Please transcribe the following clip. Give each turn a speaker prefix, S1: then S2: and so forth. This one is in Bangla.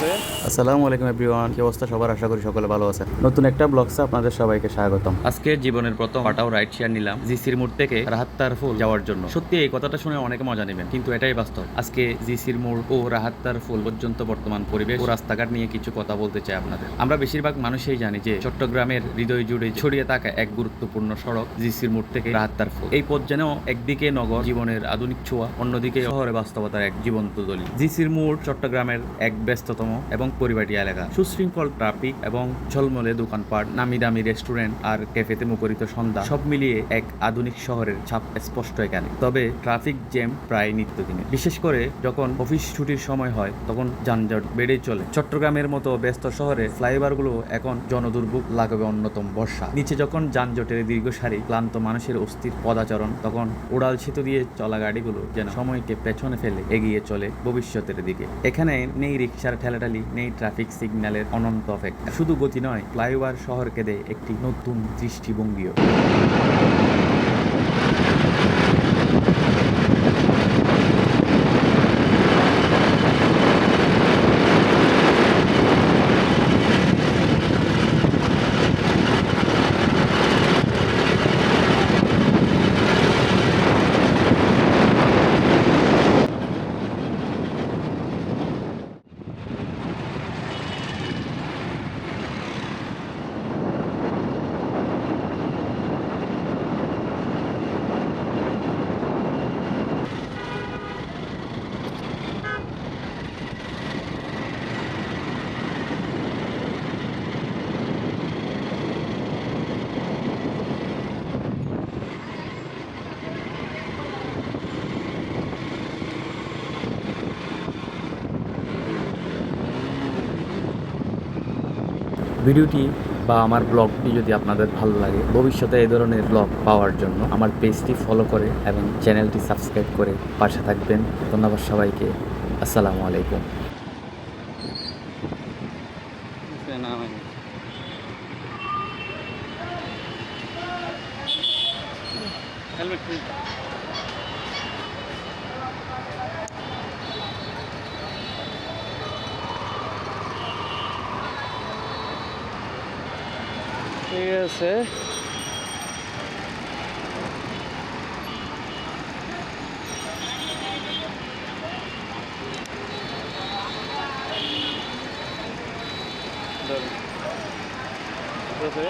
S1: আসসালামু আলাইকুম এভরিওয়ান, কি অবস্থা সবার? আশা করি সকলে ভালো আছেন। নতুন একটা ব্লগসে আপনাদের সবাইকে স্বাগতম। আজকে জীবনের প্রথম পাটাও রাইড শেয়ার নিলাম জিসির মোড় থেকে রাহাত্তার ফুল যাওয়ার জন্য। সত্যি এই কথাটা শুনে অনেকে মজা নেবেন, কিন্তু এটাই বাস্তব। আজকে জিসির মোড় ও রাহাত্তার ফুল পর্যন্ত বর্তমান পরিবেশ ও রাস্তাঘাট নিয়ে কিছু কথা বলতে চাই আপনাদের। আমরা বেশিরভাগ মানুষই জানি যে চট্টগ্রামের হৃদয় জুড়ে ছড়িয়ে থাকা এক গুরুত্বপূর্ণ সড়ক জিসির মোড় থেকে রাহাত্তার ফুল। এই পথ যেন একদিকে নগর জীবনের আধুনিক ছোঁয়া, অন্যদিকে শহরে বাস্তবতার এক জীবন্ত দলিল। জিসির মোড় চট্টগ্রামের এক ব্যস্ততম এবং পরিপাটি এলাকা। সুশৃঙ্খল ট্রাফিক এবং ঝলমলে দোকানপাট, নামি দামি রেস্টুরেন্ট আর ক্যাফেতে মুখরিত সন্ধ্যা, সব মিলিয়ে এক আধুনিক শহরের ছাপ স্পষ্ট এখানে। তবে ট্রাফিক জ্যাম প্রায় নিত্যদিনের, বিশেষ করে যখন অফিস ছুটির সময় হয় তখন যানজট বেড়েই চলে। চট্টগ্রামের মতো ব্যস্ত শহরে ফ্লাইওভারগুলো এখন জনদুর্ভোগ লাগবে অন্যতম বর্ষা। নিচে যখন যানজটের দীর্ঘ সারি, ক্লান্ত মানুষের অস্থির পদাচরণ, তখন উড়াল সেতু দিয়ে চলা গাড়িগুলো যেন সময়কে পেছনে ফেলে এগিয়ে চলে ভবিষ্যতের দিকে। এখানে নেই রিক্সার ঠেলাঠালি, নেই ট্রাফিক সিগন্যালের অনন্ত অপেক্ষা। শুধু গতি নয়, ফ্লাইওভার শহরকে দেয় একটি নতুন দৃষ্টিভঙ্গিও। ভিডিওটি বা আমার ব্লগটি যদি আপনাদের ভালো লাগে, ভবিষ্যতে এই ধরনের ব্লগ পাওয়ার জন্য আমার পেজটি ফলো করে এবং চ্যানেলটি সাবস্ক্রাইব করে পাশে থাকবেন। ধন্যবাদ সবাইকে। আসসালামু আলাইকুম।
S2: ঠিক আছে, ঠিক আছে।